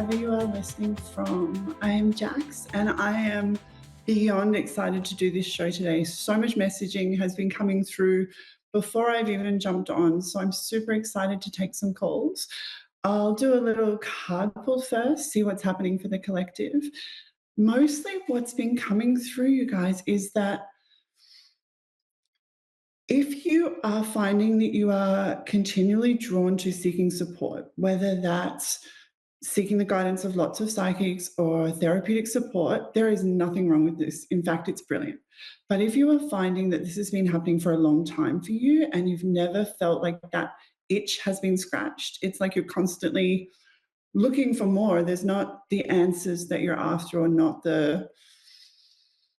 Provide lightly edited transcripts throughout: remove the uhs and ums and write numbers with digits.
wherever you are listening from. I am Jax and I am beyond excited to do this show today. So much messaging has been coming through before I've even jumped on, so I'm super excited to take some calls. I'll do a little card pull first, see what's happening for the collective. Mostly what's been coming through, you guys, is that if you are finding that you are continually drawn to seeking support, whether that's seeking the guidance of lots of psychics or therapeutic support, there is nothing wrong with this. In fact, it's brilliant. But if you are finding that this has been happening for a long time for you and you've never felt like that itch has been scratched, it's like you're constantly looking for more. There's not the answers that you're after, or not the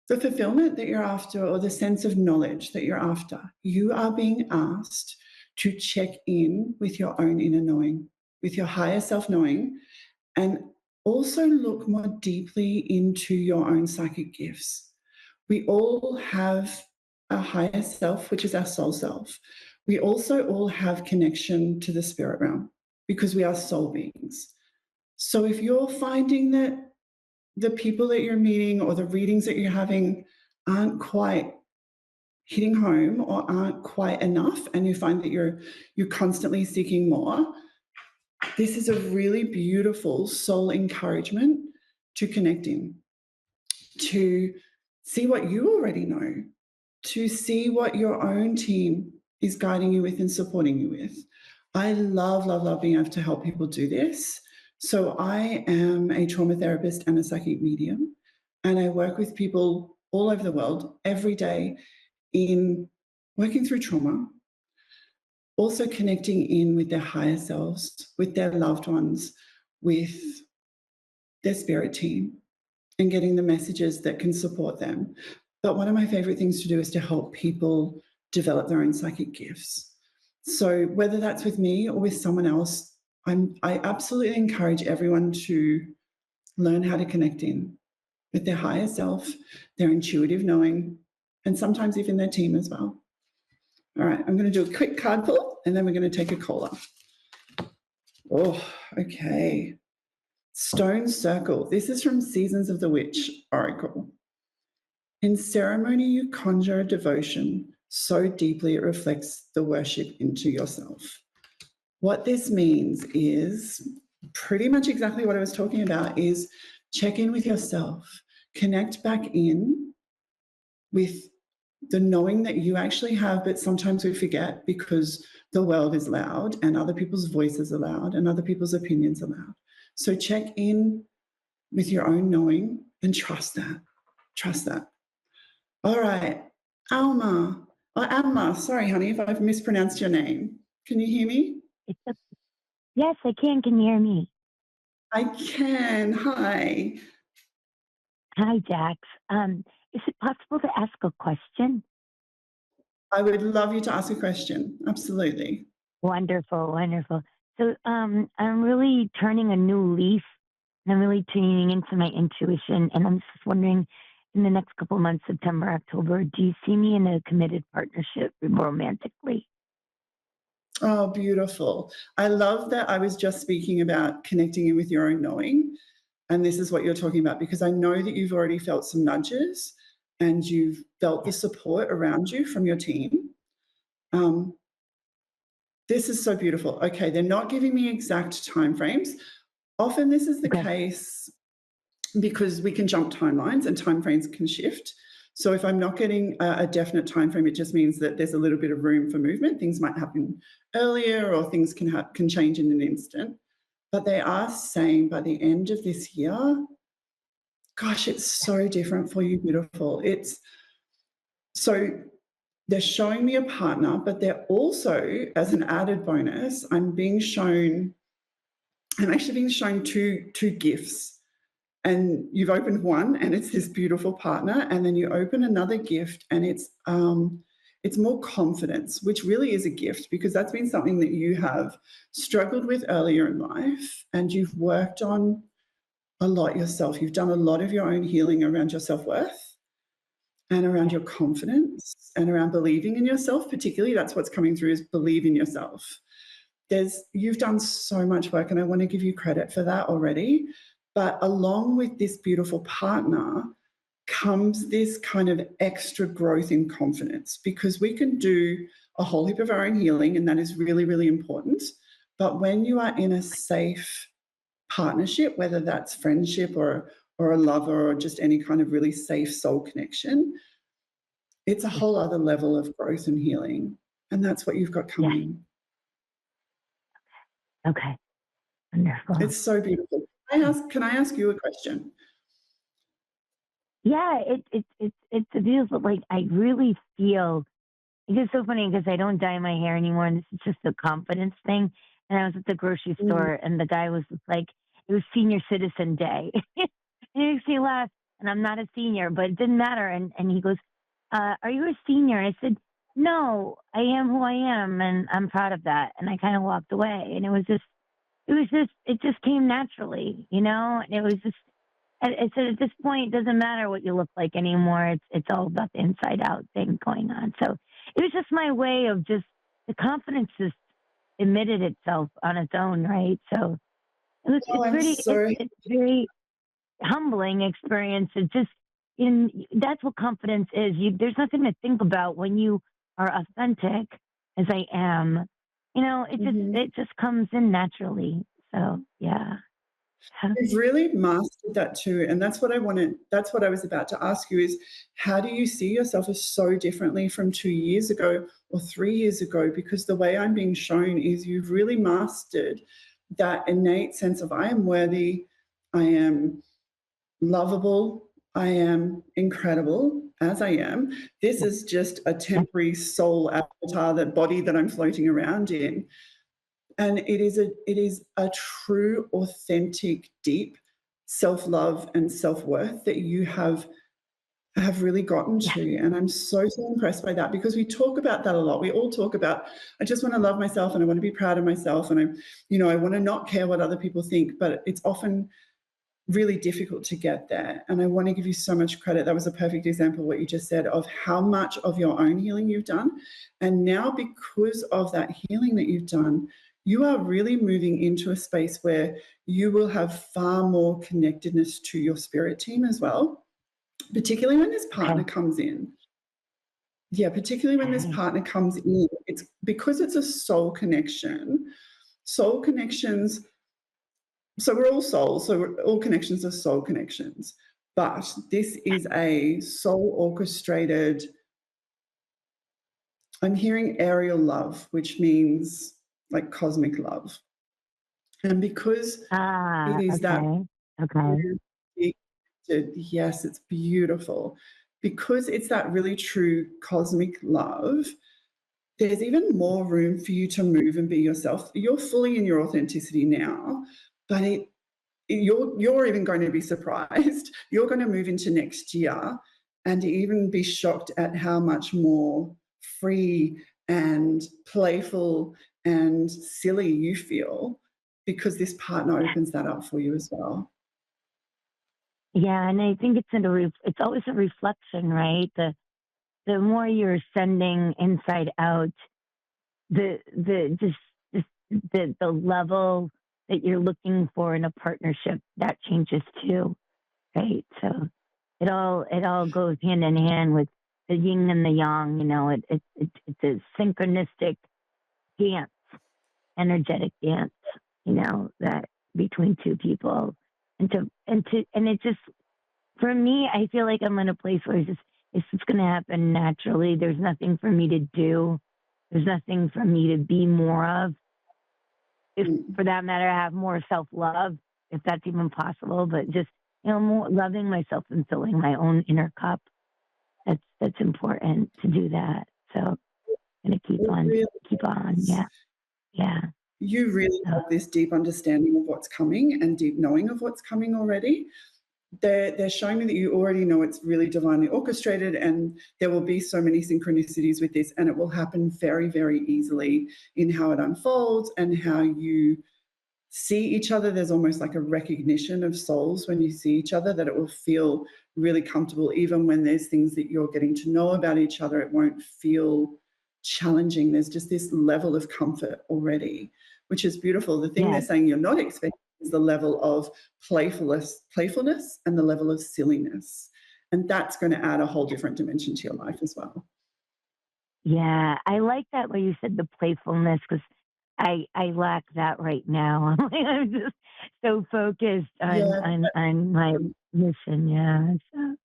fulfillment that you're after, or the sense of knowledge that you're after. You are being asked to check in with your own inner knowing, with your higher self knowing, and also look more deeply into your own psychic gifts. We all have a higher self, which is our soul self. We also all have connection to the spirit realm because we are soul beings. So if you're finding that the people that you're meeting or the readings that you're having aren't quite hitting home or aren't quite enough, and you find that you're constantly seeking more, this is a really beautiful soul encouragement to connect in, to see what you already know, to see what your own team is guiding you with and supporting you with. I love, love, love being able to help people do this. So I am a trauma therapist and a psychic medium, and I work with people all over the world every day in working through trauma, also connecting in with their higher selves, with their loved ones, with their spirit team, and getting the messages that can support them. But one of my favorite things to do is to help people develop their own psychic gifts. So whether that's with me or with someone else, I absolutely encourage everyone to learn how to connect in with their higher self, their intuitive knowing, and sometimes even their team as well. All right, I'm going to do a quick card pull and then we're going to take a caller. Oh, okay. Stone Circle. This is from Seasons of the Witch Oracle. In ceremony, you conjure a devotion so deeply it reflects the worship into yourself. What this means is pretty much exactly what I was talking about, is check in with yourself, connect back in with the knowing that you actually have, but sometimes we forget because the world is loud and other people's voices are loud and other people's opinions are loud. So check in with your own knowing and trust that. Trust that. All right, Alma. Oh, Alma, sorry, honey, if I've mispronounced your name. Can you hear me? Yes, I can. Can you hear me? I can. Hi. Hi, Jax. Is it possible to ask a question? I would love you to ask a question. Absolutely. Wonderful, wonderful. So I'm really turning a new leaf, and I'm really tuning into my intuition. And I'm just wondering, in the next couple of months, September, October, do you see me in a committed partnership romantically? Oh, beautiful. I love that I was just speaking about connecting in with your own knowing. And this is what you're talking about, because I know that you've already felt some nudges and you've felt the support around you from your team. This is so beautiful. Okay, they're not giving me exact timeframes. Often this is the case because we can jump timelines and timeframes can shift. So if I'm not getting a definite time frame, it just means that there's a little bit of room for movement. Things might happen earlier or things can change in an instant. But they are saying by the end of this year, gosh, it's so different for you, beautiful. So they're showing me a partner, but they're also, as an added bonus, I'm actually being shown two gifts. And you've opened one and it's this beautiful partner, and then you open another gift and it's more confidence, which really is a gift because that's been something that you have struggled with earlier in life and you've worked on a lot yourself. You've done a lot of your own healing around your self-worth and around your confidence and around believing in yourself. Particularly, that's what's coming through, is believe in yourself. you've done so much work, and I want to give you credit for that already. But along with this beautiful partner comes this kind of extra growth in confidence, because we can do a whole heap of our own healing, and that is really, really important. But when you are in a safe partnership, whether that's friendship or a lover or just any kind of really safe soul connection, it's a whole other level of growth and healing. And that's what you've got Yes. coming. Okay. Wonderful. It's so beautiful. Can I ask you a question? Yeah, it's a beautiful, like, I really feel it's just so funny because I don't dye my hair anymore, and this is just a confidence thing. And I was at the grocery Mm. store, and the guy was just like, it was Senior Citizen Day. And it makes me laugh, and I'm not a senior, but it didn't matter. And he goes, "Are you a senior?" And I said, "No, I am who I am, and I'm proud of that." And I kind of walked away, and it just came naturally, you know. And it was just, and so at this point, it doesn't matter what you look like anymore. It's all about the inside out thing going on. So it was just my way of just the confidence just emitted itself on its own, right? So Oh, I'm so it's very humbling experience. It just in that's what confidence is. There's nothing to think about when you are authentic, as I am. You know, mhm. it just comes in naturally. So yeah. You've really mastered that too. And that's what I was about to ask you is, how do you see yourself as so differently from 2 years ago or 3 years ago? Because the way I'm being shown is you've really mastered that innate sense of I am worthy, I am lovable, I am incredible as I am. This Yeah. is just a Yeah. temporary soul avatar, that body that I'm floating around in. And it is a true, authentic, deep self-love and self-worth that you have really gotten Yeah. to. And I'm so, so impressed by that, because we talk about that a lot. We all talk about, I just want to love myself and I want to be proud of myself and I want to not care what other people think, but it's often really difficult to get there. And I want to give you so much credit. That was a perfect example of what you just said, of how much of your own healing you've done. And now, because of that healing that you've done, you are really moving into a space where you will have far more connectedness to your spirit team as well, particularly when this partner Okay. comes in. Yeah, particularly when this Okay. partner comes in, it's because it's a soul connection. Soul connections, so we're all souls, so all connections are soul connections. But this is a soul orchestrated, I'm hearing aerial love, which means like cosmic love. And because it Ah, is that okay. Okay. really, yes, it's beautiful. Because it's that really true cosmic love, there's even more room for you to move and be yourself. You're fully in your authenticity now, but you're even going to be surprised. You're going to move into next year and even be shocked at how much more free and playful and silly you feel, because this partner opens that up for you as well. Yeah, and I think it's always a reflection, right? The more you're sending inside out, the just the level that you're looking for in a partnership, that changes too, right? So it all goes hand in hand with the yin and the yang. You know, it's a synchronistic dance, energetic dance. You know, that between two people, and it just, for me, I feel like I'm in a place where it's just going to happen naturally. There's nothing for me to do. There's nothing for me to be more of. If, Mm. for that matter, have more self love, if that's even possible. But just, more loving myself and filling my own inner cup. That's important to do that. So I'm gonna It really keep on. is. Yeah, yeah. You really So, have this deep understanding of what's coming and deep knowing of what's coming already. They're showing me that you already know it's really divinely orchestrated, and there will be so many synchronicities with this, and it will happen very, very easily in how it unfolds and how you see each other. There's almost like a recognition of souls when you see each other, that it will feel really comfortable. Even when there's things that you're getting to know about each other, it won't feel challenging. There's just this level of comfort already, which is beautiful. The thing Yeah. they're saying you're not expecting is the level of playfulness and the level of silliness. And that's going to add a whole different dimension to your life as well. Yeah, I like that where you said the playfulness because I lack that right now. I'm just so focused on Yeah. on my mission. Yeah, so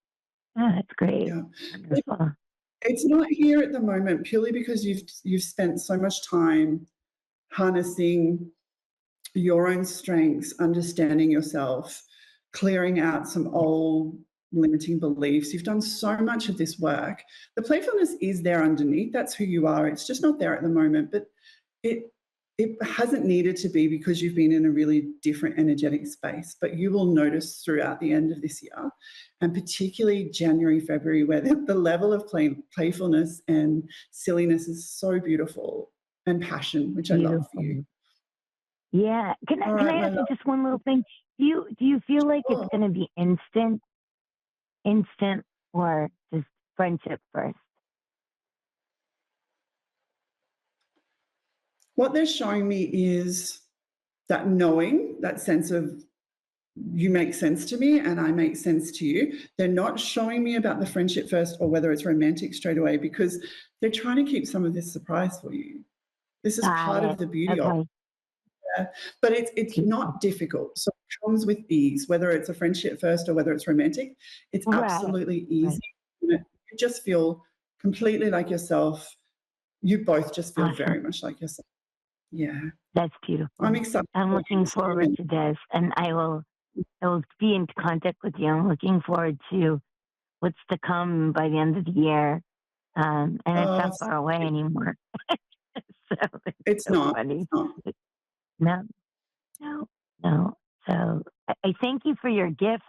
that's great. Yeah. Wonderful. It's not here at the moment purely because you've spent so much time harnessing your own strengths, understanding yourself, clearing out some old limiting beliefs. You've done so much of this work. The playfulness is there underneath. That's who you are. It's just not there at the moment, but it it hasn't needed to be because you've been in a really different energetic space. But you will notice throughout the end of this year, and particularly January, February, where the level of playfulness and silliness is so beautiful, and passion, which I love for you. Beautiful. Yeah. All Can right, I my ask you love. just one little thing? Do you feel like it's Sure. going to be instant, or just friendship first? What they're showing me is that knowing, that sense of you make sense to me and I make sense to you. They're not showing me about the friendship first or whether it's romantic straight away because they're trying to keep some of this surprise for you. This is Got part of it. the beauty of Okay. it. But it's Beautiful. not difficult. So it comes with ease, whether it's a friendship first or whether it's romantic. It's Right. absolutely Right. easy. You just feel completely like yourself. You both just feel Awesome. very much like yourself. Yeah. That's I'm beautiful. excited I'm for you looking too. forward to this, and I will be in contact with you. I'm looking forward to what's to come by the end of the year. And it's Oh, not far away anymore. So it's it's so not. It's funny. not. No, no, no. So I thank you for your gift.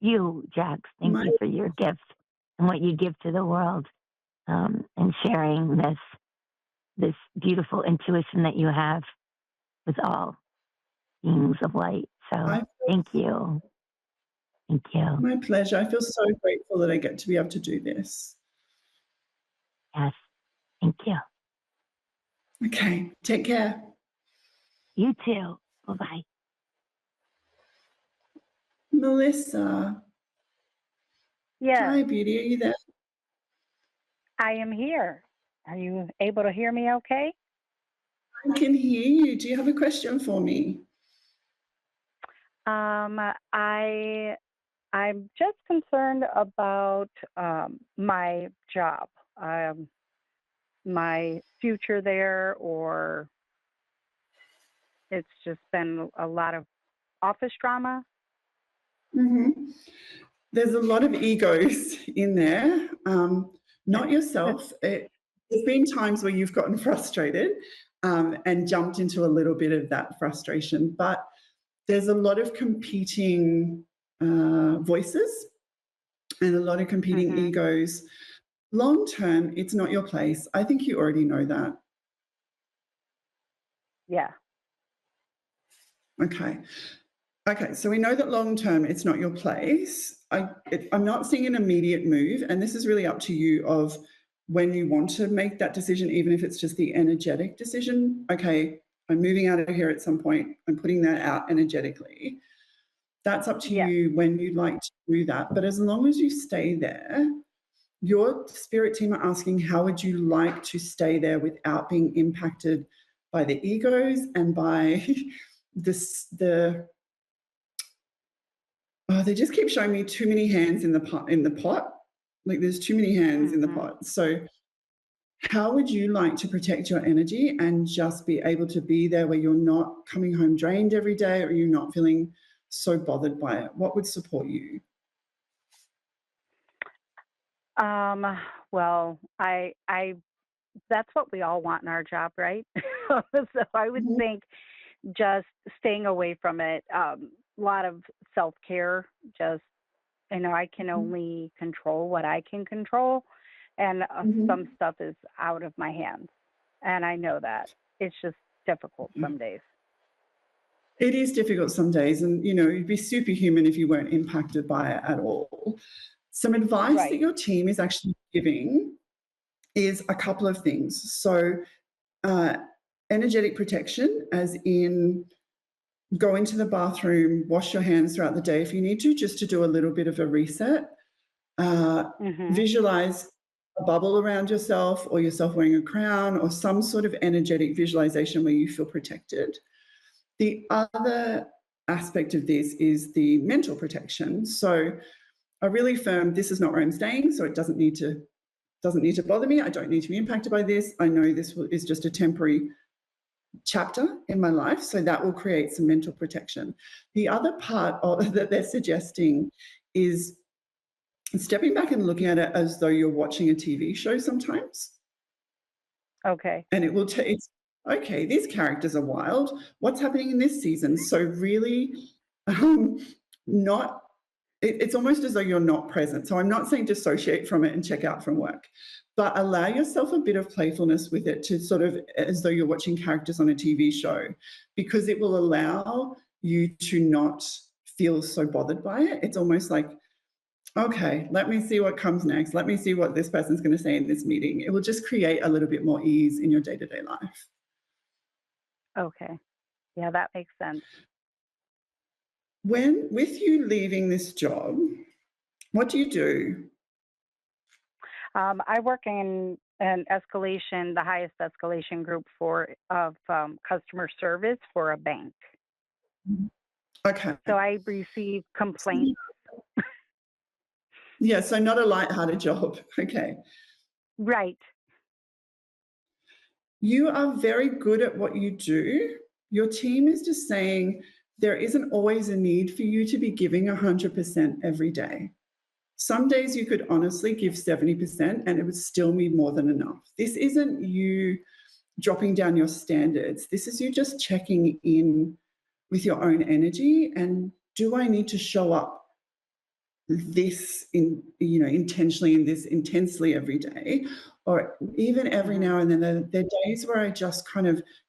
You, Jax, thank My you for your gift and what you give to the world, and sharing this beautiful intuition that you have with all beings of light. So I thank you. Thank you. My pleasure. I feel so grateful that I get to be able to do this. Yes, thank you. Okay, take care. You too. Bye bye. Melissa. Yes, Hi, beauty. Are you there? I am here. Are you able to hear me okay? I can hear you. Do you have a question for me? Um, I I'm just concerned about my job, my future there, or it's just been a lot of office drama. Hmm. There's a lot of egos in there. Not yourself. There's been times where you've gotten frustrated and jumped into a little bit of that frustration, but there's a lot of competing voices and a lot of competing Mhm. egos. Long term, it's not your place. I think you already know that. Yeah. Okay. Okay. So we know that long term, it's not your place. I'm not seeing an immediate move. And this is really up to you of when you want to make that decision, even if it's just the energetic decision. Okay. I'm moving out of here at some point. I'm putting that out energetically. That's up to Yes. you when you'd like to do that. But as long as you stay there, your spirit team are asking how would you like to stay there without being impacted by the egos and by the oh, they just keep showing me too many hands in the pot. Like there's too many hands in the Mhm. pot. So how would you like to protect your energy and just be able to be there where you're not coming home drained every day or you're not feeling so bothered by it? What would support you? Um, well, I that's what we all want in our job, right? So I would Mhm, think just staying away from it. A lot of self care. Just I can only control what I can control, and some mhm. stuff is out of my hands, and I know that. It's just difficult some days. It is difficult some days, and you'd be superhuman if you weren't impacted by it at all. Some advice that Right. your team is actually giving is a couple of things. So, uh, energetic protection, as in go into the bathroom, wash your hands throughout the day if you need to, just to do a little bit of a reset. Visualize a bubble around yourself, or yourself wearing a crown, or some sort of energetic visualization where you feel protected. The other aspect of this is the mental protection. So a really firm, this is not where I'm staying, so it doesn't need to bother me. I don't need to be impacted by this. I know this is just a temporary chapter in my life, so that will create some mental protection. The other part that they're suggesting is stepping back and looking at it as though you're watching a TV show sometimes. Okay. And it will take, okay, these characters are wild. What's happening in this season? So really not, it's almost as though you're not present. So I'm not saying dissociate from it and check out from work, but allow yourself a bit of playfulness with it, to sort of as though you're watching characters on a TV show, because it will allow you to not feel so bothered by it. It's almost like, okay, let me see what comes next. Let me see what this person's going to say in this meeting. It will just create a little bit more ease in your day-to-day life. Okay. Yeah, that makes sense. With you leaving this job, what do you do? I work in an escalation, the highest escalation group of customer service for a bank. Okay. So I receive complaints. Yeah, so not a light-hearted job. Okay. Right. You are very good at what you do. Your team is just saying there isn't always a need for you to be giving 100% every day. Some days you could honestly give 70% and it would still be more than enough. This isn't you dropping down your standards. This is you just checking in with your own energy, and do I need to show up this intentionally and this intensely every day, or even every now and then. There are days where I just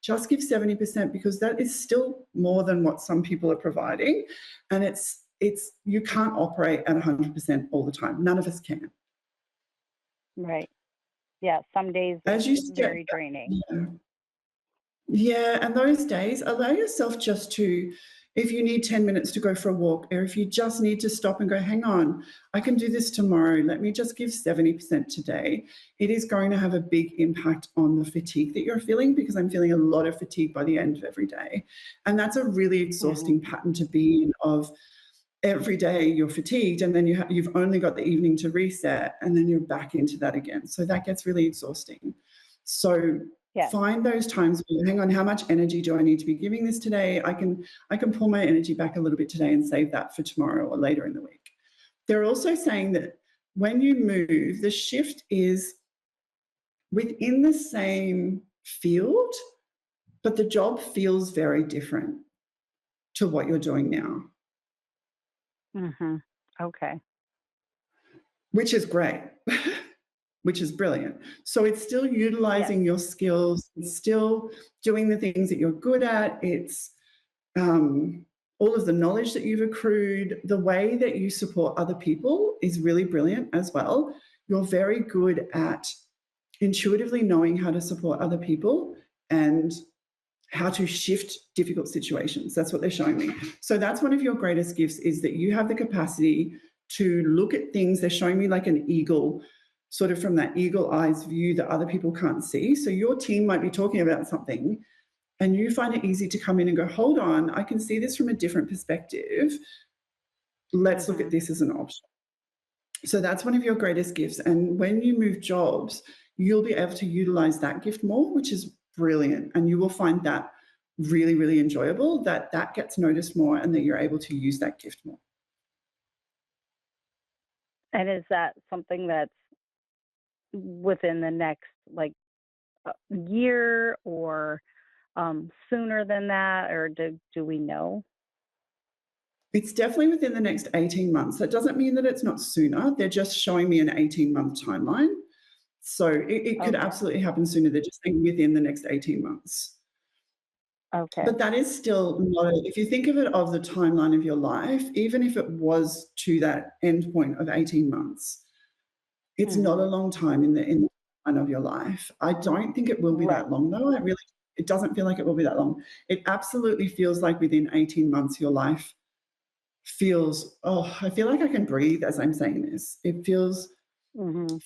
just give 70%, because that is still more than what some people are providing, and it's you can't operate at 100% all the time. None of us can. Right. Yeah, some days it's very draining. Yeah, and those days, allow yourself just to, if you need 10 minutes to go for a walk, or if you just need to stop and go, hang on, I can do this tomorrow. Let me just give 70% today. It is going to have a big impact on the fatigue that you're feeling, because I'm feeling a lot of fatigue by the end of every day. And that's a really exhausting pattern to be in, of every day you're fatigued, and then you've only got the evening to reset, and then you're back into that again. So that gets really exhausting. So find those times where, hang on, how much energy do I need to be giving this today? I can pull my energy back a little bit today and save that for tomorrow or later in the week. They're also saying that when you move, the shift is within the same field, but the job feels very different to what you're doing now. Okay. Which is great. Which is brilliant. So it's still utilizing your skills, it's still doing the things that you're good at, it's all of the knowledge that you've accrued. The way that you support other people is really brilliant as well. You're very good at intuitively knowing how to support other people and how to shift difficult situations. That's what they're showing me. So that's one of your greatest gifts, is that you have the capacity to look at things. They're showing me like an eagle, sort of from that eagle eyes view that other people can't see. So your team might be talking about something and you find it easy to come in and go, hold on, I can see this from a different perspective. Let's look at this as an option. So that's one of your greatest gifts. And when you move jobs, you'll be able to utilize that gift more, which is brilliant. And you will find that really, really enjoyable, that gets noticed more and that you're able to use that gift more. And is that something that's within the next year, or sooner than that, or do we know? It's definitely within the next 18 months. That doesn't mean that it's not sooner. They're just showing me an 18-month timeline. So it could absolutely happen sooner. They're just saying within the next 18 months. Okay. But that is still not, if you think of it of the timeline of your life, even if it was to that end point of 18 months, it's not a long time in the timeline of your life. I don't think it will be that long, though. it doesn't feel like it will be that long. It absolutely feels like within 18 months, your life feels, oh, I feel like I can breathe as I'm saying this. It feels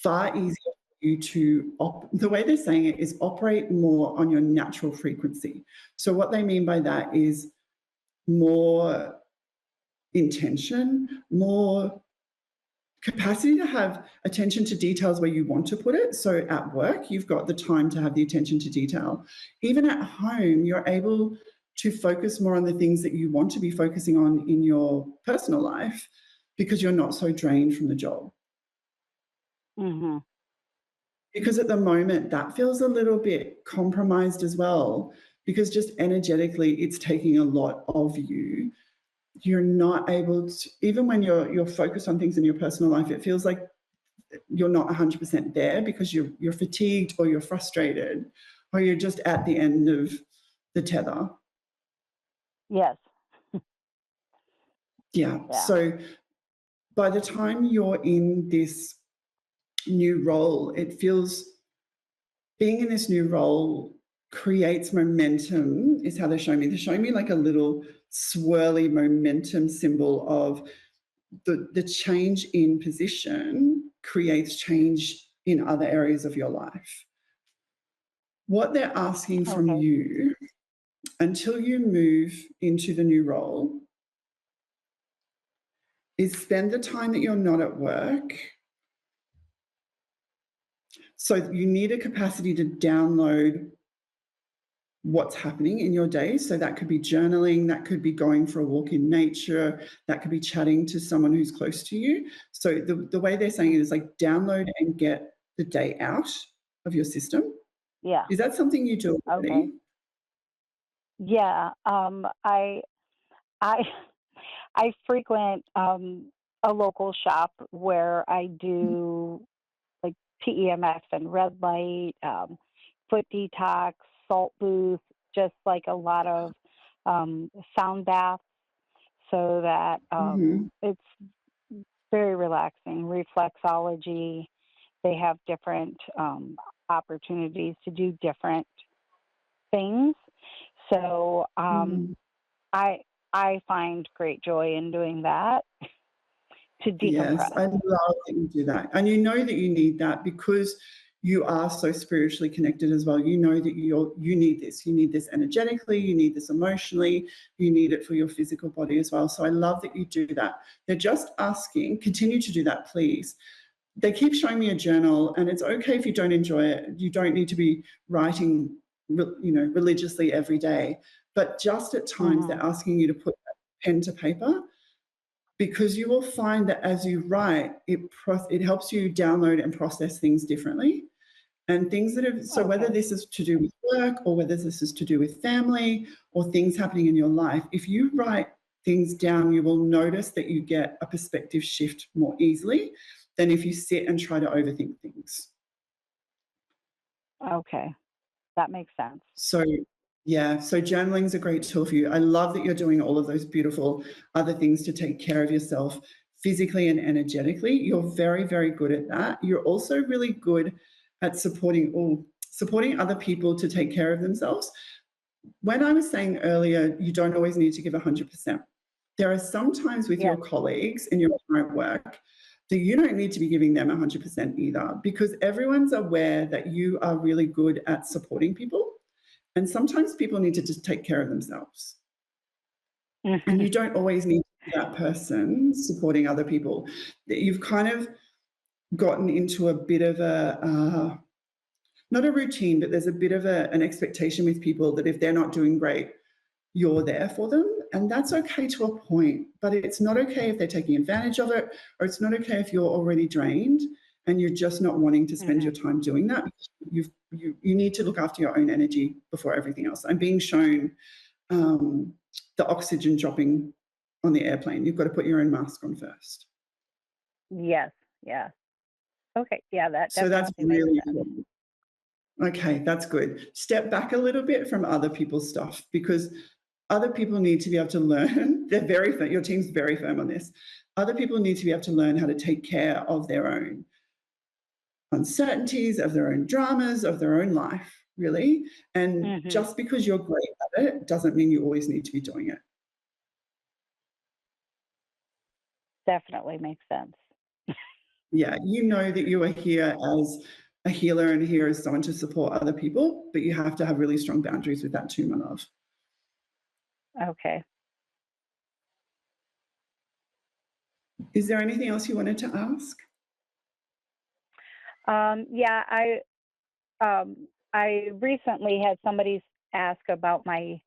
far easier for you to, the way they're saying it is operate more on your natural frequency. So what they mean by that is more intention, more capacity to have attention to details where you want to put it. So at work, you've got the time to have the attention to detail. Even at home, you're able to focus more on the things that you want to be focusing on in your personal life because you're not so drained from the job. Because at the moment, that feels a little bit compromised as well, because just energetically, it's taking a lot of you. You're not able to, even when you're focused on things in your personal life, it feels like you're not 100% there because you're fatigued or you're frustrated or you're just at the end of the tether. Yes. Yeah. So by the time you're in this new role, it feels being in this new role creates momentum, is how they're showing me. They're showing me like a little swirly momentum symbol of the change in position creates change in other areas of your life. What they're asking from you until you move into the new role is spend the time that you're not at work. So you need a capacity to download what's happening in your day. So that could be journaling, that could be going for a walk in nature, that could be chatting to someone who's close to you. So the way they're saying it is like download and get the day out of your system. Yeah. Is that something you do already? Okay. Yeah. I frequent a local shop where I do like PEMF and red light, foot detox, salt booth, just like a lot of sound baths, so that it's very relaxing. Reflexology, they have different opportunities to do different things. So I find great joy in doing that to decompress. Yes, I love that you do that. And you know that you need that because you are so spiritually connected as well. You know that you need this. You need this energetically, you need this emotionally, you need it for your physical body as well. So I love that you do that. They're just asking, continue to do that, please. They keep showing me a journal, and it's okay if you don't enjoy it. You don't need to be writing, religiously every day. But just at times, they're asking you to put that pen to paper, because you will find that as you write, it helps you download and process things differently. And things that have, so whether this is to do with work or whether this is to do with family or things happening in your life, if you write things down, you will notice that you get a perspective shift more easily than if you sit and try to overthink things. Okay, that makes sense. So journaling is a great tool for you. I love that you're doing all of those beautiful other things to take care of yourself physically and energetically. You're very, very good at that. You're also really good at supporting other people to take care of themselves. When I was saying earlier, you don't always need to give 100%. There are some times with your colleagues in your current work that you don't need to be giving them 100% either, because everyone's aware that you are really good at supporting people. And sometimes people need to just take care of themselves. And you don't always need to be that person supporting other people. You've kind of gotten into a bit of a, not a routine, but there's a bit of an expectation with people that if they're not doing great, you're there for them. And that's okay to a point, but it's not okay if they're taking advantage of it, or it's not okay if you're already drained and you're just not wanting to spend your time doing that. You need to look after your own energy before everything else. I'm being shown the oxygen dropping on the airplane. You've got to put your own mask on first. Yes. Okay. Yeah, that so that's definitely really makes sense. important. Okay, that's good. Step back a little bit from other people's stuff, because other people need to be able to learn. They're very firm. Your team's very firm on this. Other people need to be able to learn how to take care of their own uncertainties, of their own dramas, of their own life. really. And Mm-hmm. just because you're great at it doesn't mean you always need to be doing it. Definitely makes sense. Yeah, you know that you are here as a healer and here as someone to support other people, but you have to have really strong boundaries with that too, my love. Okay. Is there anything else you wanted to ask? Yeah, I recently had somebody ask about my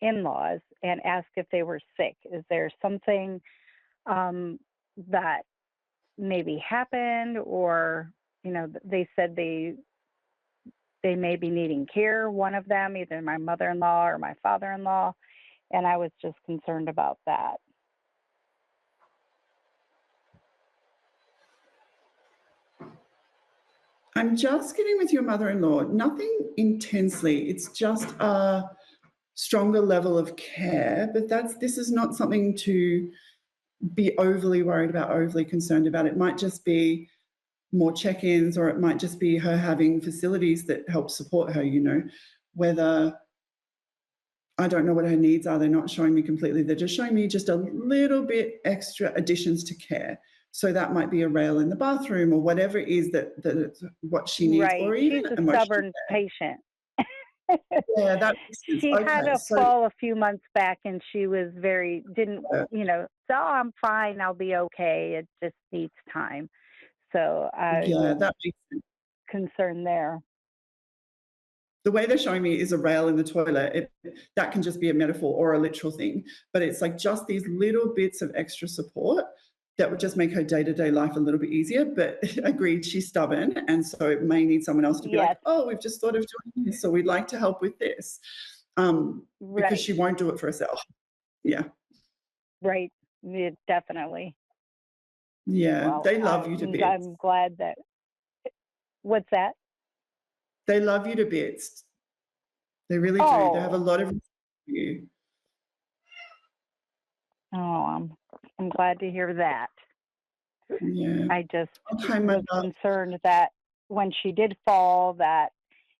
in-laws and ask if they were sick. Is there something that maybe happened, or they said they may be needing care, one of them, either my mother-in-law or my father-in-law, and I was just concerned about that. I'm just getting with your mother-in-law, nothing intensely. It's just a stronger level of care, but this is not something to be overly worried about, overly concerned about. It might just be more check-ins, or it might just be her having facilities that help support her, whether I don't know what her needs are. They're not showing me completely. They're just showing me just a little bit extra additions to care. So that might be a rail in the bathroom or whatever it is that it's what she needs, Right. or She's even a emotional stubborn care. patient. Yeah, that makes sense. She had Okay, a so fall a few months back, and she was didn't, so I'm fine, I'll be okay. It just needs time. So I yeah, was that makes sense. concerned there. The way they're showing me is a rail in the toilet. That can just be a metaphor or a literal thing, but it's like just these little bits of extra support that would just make her day-to-day life a little bit easier. But agreed, she's stubborn, and so it may need someone else to be like, Yes, oh, we've just thought of doing this, so we'd like to help with this, because she right, won't do it for herself. Yeah, right. Yeah, definitely. yeah, Well, they love you to bits. I'm glad that. What's that? They love you to bits. They really do. They have a Oh, lot of respect for you. oh, I'm glad to hear that. Yeah. I just Okay, my was love. concerned that when she did fall, that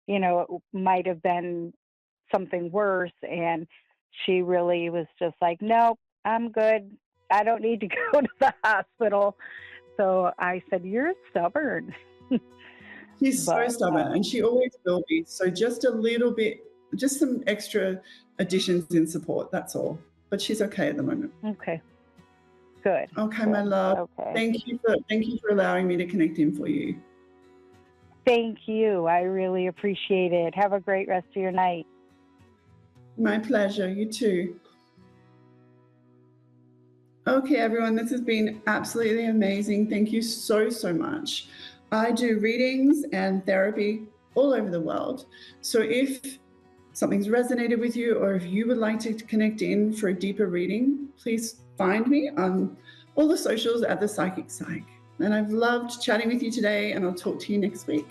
it might have been something worse, and she really was just like, nope, I'm good. I don't need to go to the hospital. So I said, you're stubborn. She's so But stubborn, and she always will be. So just a little bit, just some extra additions in support. That's all. But she's okay at the moment. okay, good. Okay, my Good. love. Okay. Thank you for allowing me to connect in for you. Thank you. I really appreciate it. Have a great rest of your night. My pleasure. You too. Okay, everyone, this has been absolutely amazing. Thank you so, so much. I do readings and therapy all over the world. So if something's resonated with you, or if you would like to connect in for a deeper reading, please find me on all the socials at the Psychic Psych. And I've loved chatting with you today, and I'll talk to you next week.